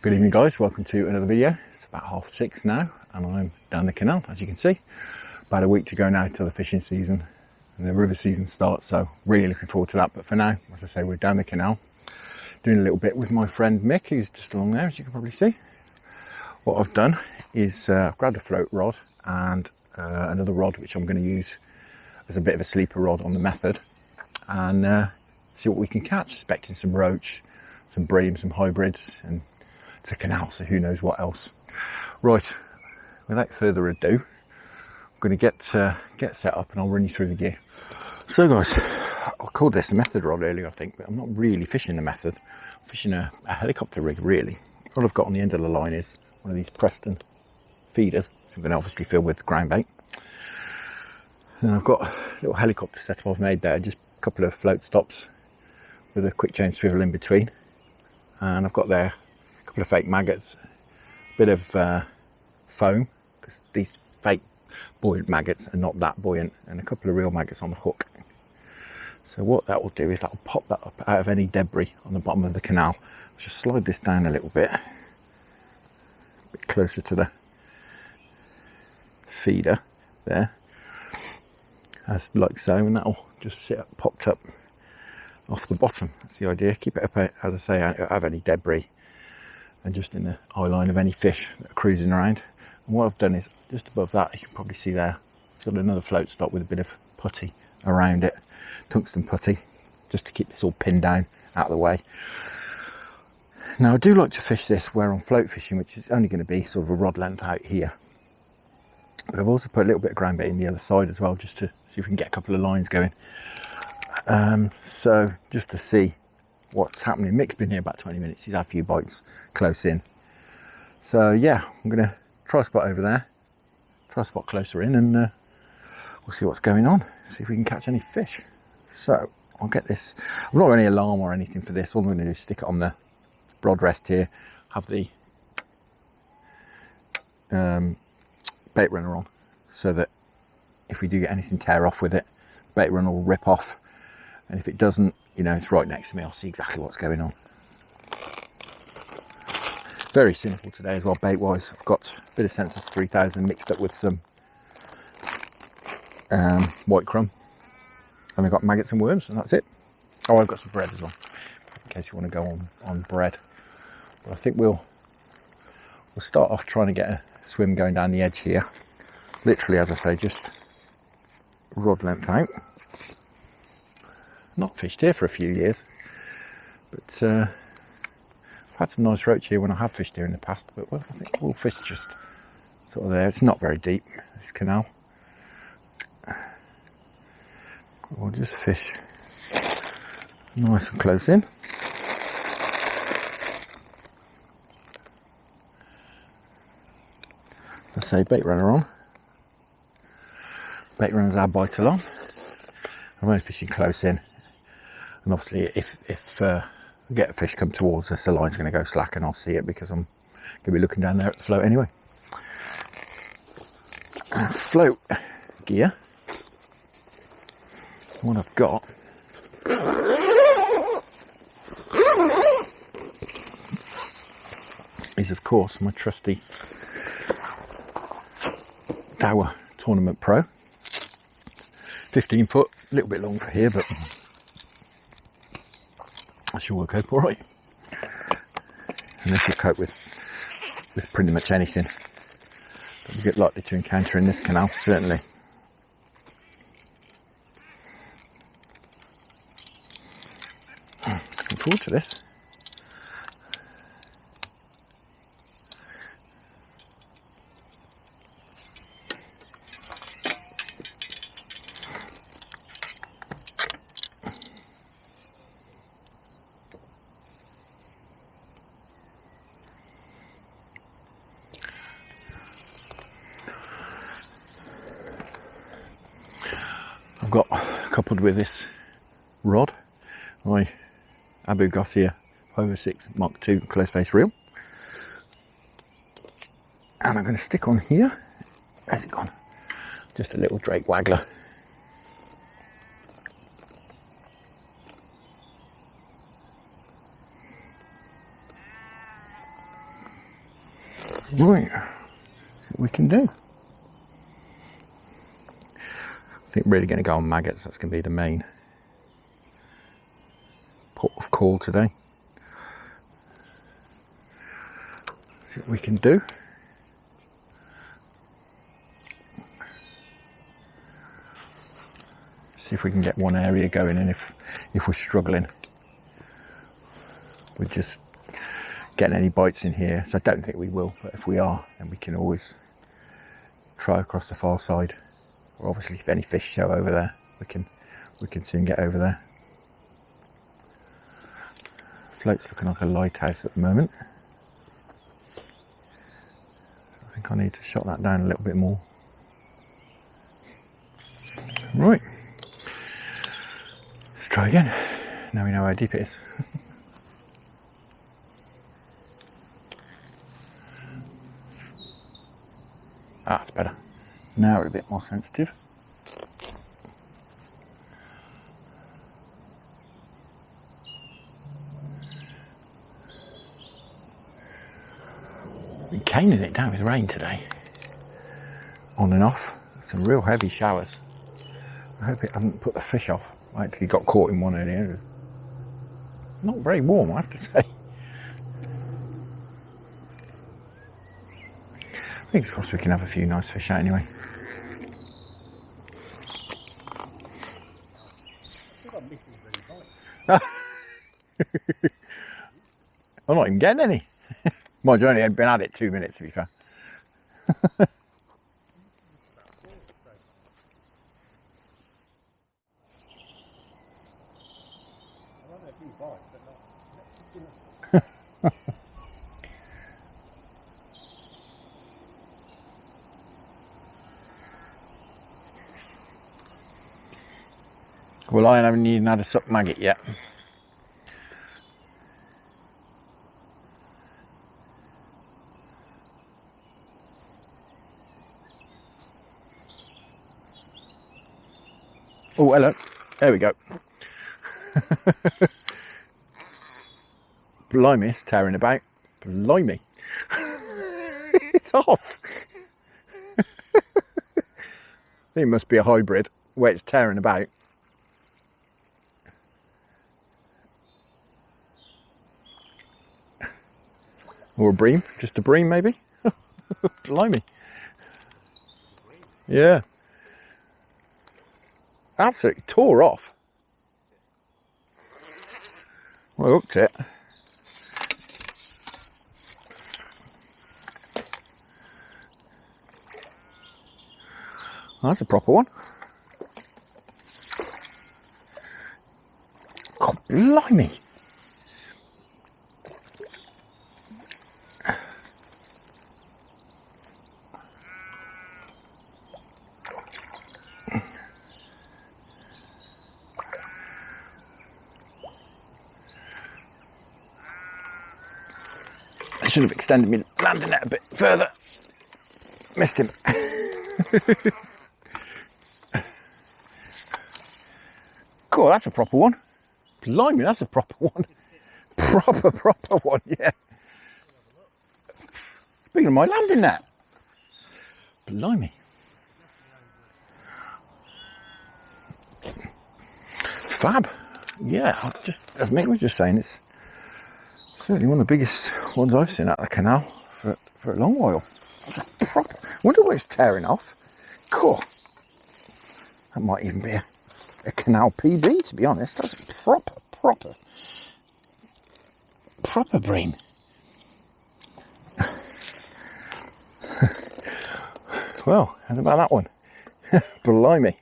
Good evening guys, welcome to another video. It's about 6:30 now and I'm down the canal, as you can see. About a week to go now till the fishing season and the river season starts, so really looking forward to that. But for now, as I say, we're down the canal doing a little bit with my friend Mick, who's just along there, as you can probably see. What I've done is I've grabbed a float rod and another rod which I'm going to use as a bit of a sleeper rod on the method, and see what we can catch, expecting some roach, some bream, some hybrids, and it's a canal, so who knows what else. Right, without further ado, I'm going to get set up and I'll run you through the gear. So guys, I called this the method rod earlier I think, but I'm not really fishing the method. I'm fishing a helicopter rig really. All I've got on the end of the line is one of these Preston feeders, which I'm going to obviously fill with groundbait. And I've got a little helicopter setup I've made there, just a couple of float stops with a quick chain swivel in between. And I've got there a couple of fake maggots, a bit of foam, because these fake buoyant maggots are not that buoyant, and a couple of real maggots on the hook. So what that will do is that will pop that up out of any debris on the bottom of the canal. Let's just slide this down a little bit closer to the feeder there, as like so, and that'll just sit up, popped up off the bottom. That's the idea. Keep it up, as I say, out of any debris and just in the eye line of any fish that are cruising around. And what I've done is just above that, you can probably see there, it's got another float stop with a bit of putty around it, tungsten putty, just to keep this all pinned down out of the way. Now I do like to fish this where I'm float fishing, which is only going to be sort of a rod length out here. But I've also put a little bit of groundbait in the other side as well, just to see if we can get a couple of lines going. So just to see what's happening. Mick's been here about 20 minutes. He's had a few bites close in. So yeah, I'm going to try a spot over there, try a spot closer in, and we'll see what's going on. See if we can catch any fish. So I'll get this. I've not got any alarm or anything for this. All I'm going to do is stick it on the rod rest here, have the bait runner on, so that if we do get anything tear off with it, bait runner will rip off. And if it doesn't, you know, it's right next to me. I'll see exactly what's going on. Very simple today as well, bait wise. I've got a bit of Sensas 3000 mixed up with some white crumb. And I've got maggots and worms, and that's it. Oh, I've got some bread as well, in case you want to go on bread. But I think we'll start off trying to get a swim going down the edge here. Literally, as I say, just rod length out. Not fished here for a few years, but I've had some nice roach here when I have fished here in the past. But well, I think we'll fish just sort of there. It's not very deep, this canal. We'll just fish nice and close in. Let's say bait runner on. Bait runner's our bite along. I'm only fishing close in. And obviously if we get a fish come towards us, the line's going to go slack and I'll see it, because I'm going to be looking down there at the float anyway. Float gear. What I've got is, of course, my trusty Daiwa Tournament Pro. 15 foot, a little bit long for here, but that should work out all right. And this will cope with pretty much anything that we get likely to encounter in this canal, certainly. Looking forward to this. I've got coupled with this rod my Garcia 506 Mark II close face reel, and I'm going to stick on here. Where's it gone? Just a little Drake Waggler. Right, see what we can do. I think really going to go on maggots. That's going to be the main port of call today. See what we can do. See if we can get one area going, and if we're struggling with just getting any bites in here, so I don't think we will, but if we are, then we can always try across the far side. Or obviously if any fish show over there, we can soon get over there. Float's looking like a lighthouse at the moment. I think I need to shut that down a little bit more. Right. Let's try again. Now we know how deep it is. Ah, that's better. Now we're a bit more sensitive. Been caning it down with rain today. On and off. Some real heavy showers. I hope it hasn't put the fish off. I actually got caught in one earlier. It was not very warm, I have to say. Fingers crossed we can have a few nice fish out anyway. I'm not even getting any. Mind you, only had been at it 2 minutes to be fair. Well, I haven't even had a suck maggot yet. Oh, hello. There we go. Blimey, it's tearing about. Blimey. It's off. I think it must be a hybrid where it's tearing about. Or a bream, just a bream maybe. Blimey. Yeah. Absolutely tore off. Well, I hooked it. Oh, that's a proper one. God, blimey. I should have extended my landing net a bit further. Missed him. Cool, that's a proper one. Blimey, that's a proper one. Proper one, yeah. Speaking of my landing net. Blimey. Fab. Yeah, as Mick was just saying, it's certainly one of the biggest ones I've seen out of the canal for a long while. I wonder where it's tearing off. Cool. That might even be a canal PB, to be honest. That's a proper bream. Well, how's about that one? Blimey.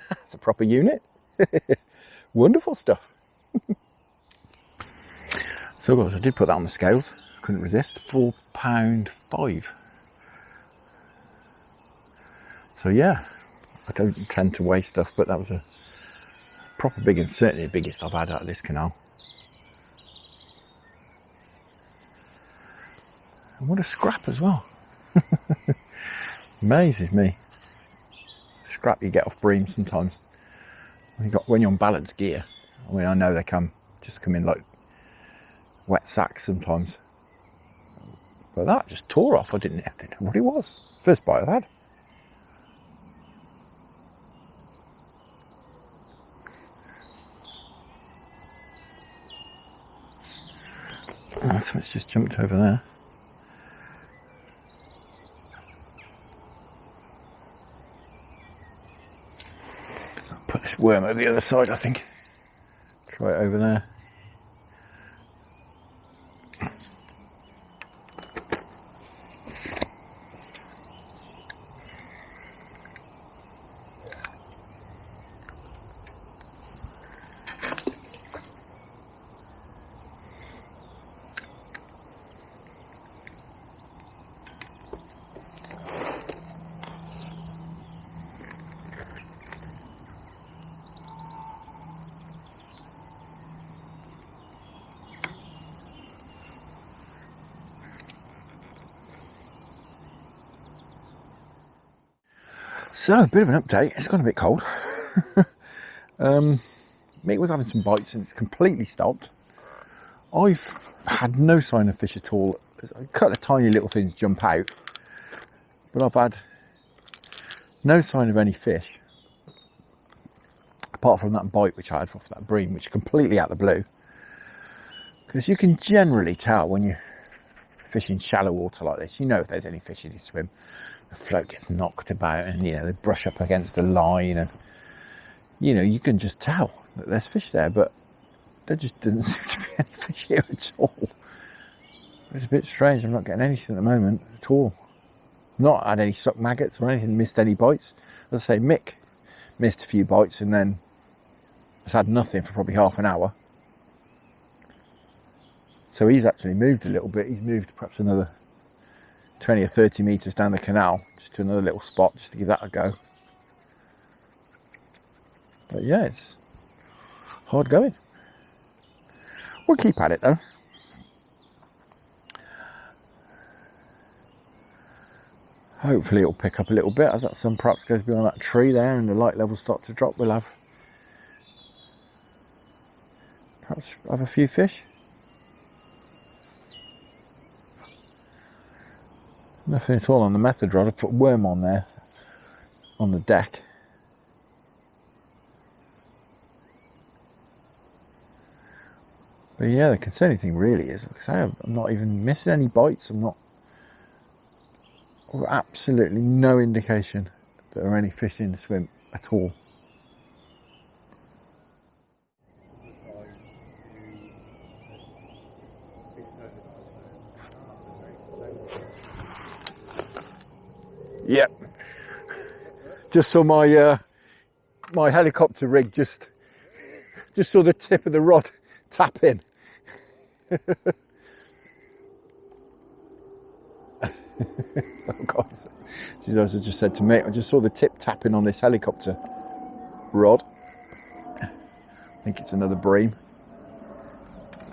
That's a proper unit. Wonderful stuff. So I did put that on the scales. Couldn't resist. £4.5. So yeah, I don't tend to weigh stuff, but that was a proper big, and certainly the biggest I've had out of this canal. And what a scrap as well. Amazes me. Scrap you get off bream sometimes. When you're on balance gear. I mean, I know they come in like wet sacks sometimes. But that just tore off. I didn't know what it was. First bite I've had. Oh, so it's just jumped over there. I'll put this worm over the other side, I think. Try it over there. So, a bit of an update. It's gone a bit cold. Mick was having some bites and it's completely stopped. I've had no sign of fish at all. A couple of tiny little things jump out, but I've had no sign of any fish apart from that bite which I had off that bream, which is completely out of the blue. Because you can generally tell when you're fishing shallow water like this, you know if there's any fish in your swim. The float gets knocked about and, you know, they brush up against the line and, you know, you can just tell that there's fish there, but there just doesn't seem to be any fish here at all. It's a bit strange. I'm not getting anything at the moment at all. Not had any sucked maggots or anything, missed any bites. As I say, Mick missed a few bites and then has had nothing for probably half an hour. So he's actually moved a little bit. He's moved perhaps another 20 or 30 metres down the canal, just to another little spot, just to give that a go. But yeah, it's hard going. We'll keep at it though. Hopefully it'll pick up a little bit as that sun perhaps goes beyond that tree there and the light levels start to drop. We'll have perhaps have a few fish. Nothing at all on the method rod. I put worm on there on the deck. But yeah, the concerning thing really is, like I say, I'm not even missing any bites. I'm not, absolutely no indication that there are any fish in the swim at all. Yep. Just saw my my helicopter rig just saw the tip of the rod tap in. Oh God. She just said to me, I just saw the tip tapping on this helicopter rod. I think it's another bream.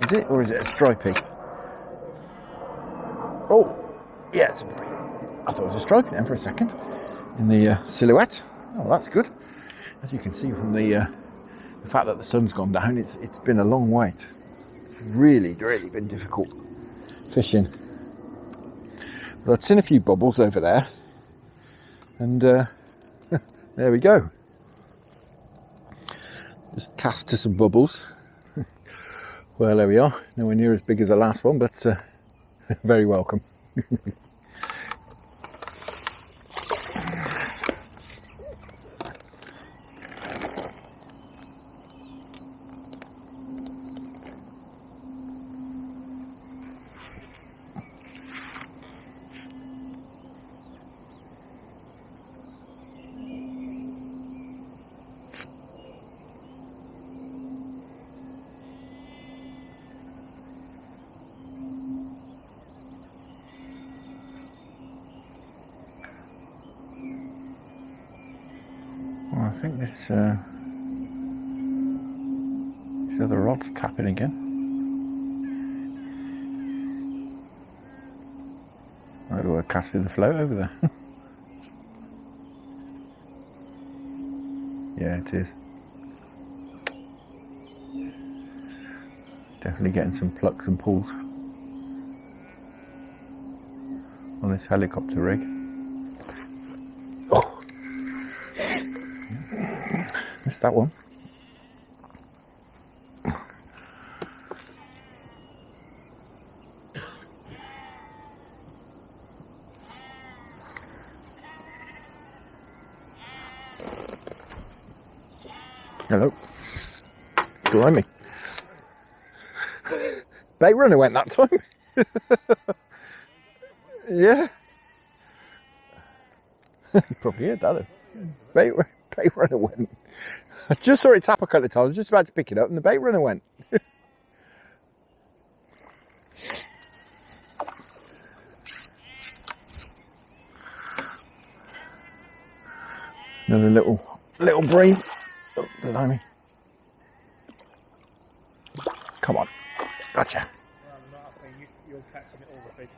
Is it? Or is it a stripey? Oh, yeah, it's a bream. I thought it was a stripey then for a second in the silhouette. Oh, that's good. As you can see from the fact that the sun's gone down, it's been a long wait. It's really been difficult fishing. But I'd seen a few bubbles over there, and there we go. Just cast to some bubbles. Well, there we are. Nowhere near as big as the last one, but very welcome. I think this other rod's tapping again. Maybe we're casting the float over there. Yeah, it is. Definitely getting some plucks and pulls. on this helicopter rig. Oh, missed that one. Hello. Blimey. Bait runner went that time. Yeah. Probably did, that. Bait runner went. I just saw it tap a couple of times. I was just about to pick it up and the bait runner went. Another little bream. Oh, blimey. Come on. Gotcha. Well, I'm not happy. You're catching it all the fish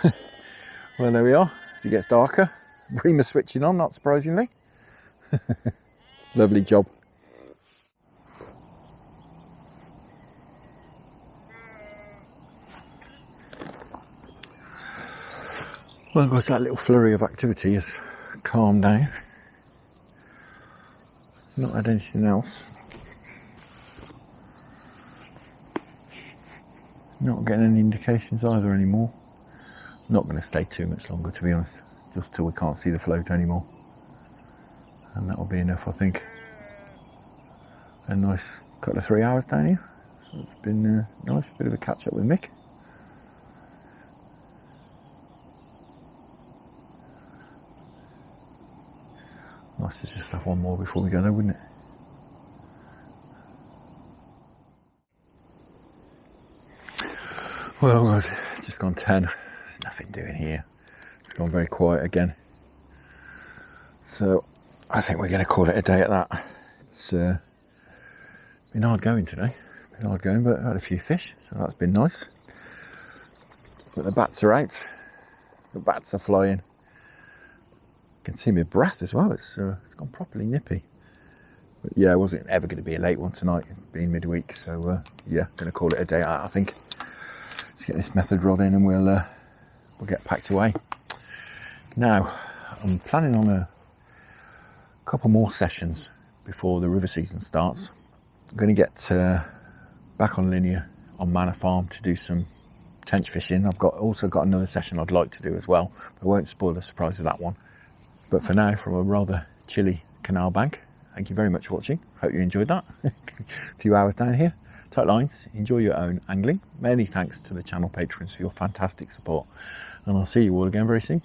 there. Well, there we are. As it gets darker, bream is switching on, not surprisingly. Lovely job. Well, of course, that little flurry of activity has calmed down. Not had anything else. Not getting any indications either anymore. Not going to stay too much longer, to be honest. Just till we can't see the float anymore. And that'll be enough, I think. A nice couple of 3 hours down here. So it's been nice, a bit of a catch up with Mick. Nice to just have one more before we go though, wouldn't it? Well, guys, it's just gone 10. There's nothing doing here. It's gone very quiet again. So I think we're going to call it a day at that. It's been hard going today. It's been hard going, but I had a few fish, so that's been nice. But the bats are out. The bats are flying. You can see my breath as well. It's gone properly nippy. But yeah, it wasn't ever going to be a late one tonight. It's been midweek, so yeah, going to call it a day out, I think. Let's get this method rod in and we'll get packed away. Now, I'm planning on a couple more sessions before the river season starts. I'm going to get back on linear on Manor Farm to do some tench fishing. I've also got another session I'd like to do as well. I won't spoil the surprise of that one. But for now, from a rather chilly canal bank, thank you very much for watching. Hope you enjoyed that. A few hours down here. Tight lines, enjoy your own angling. Many thanks to the channel patrons for your fantastic support. And I'll see you all again very soon.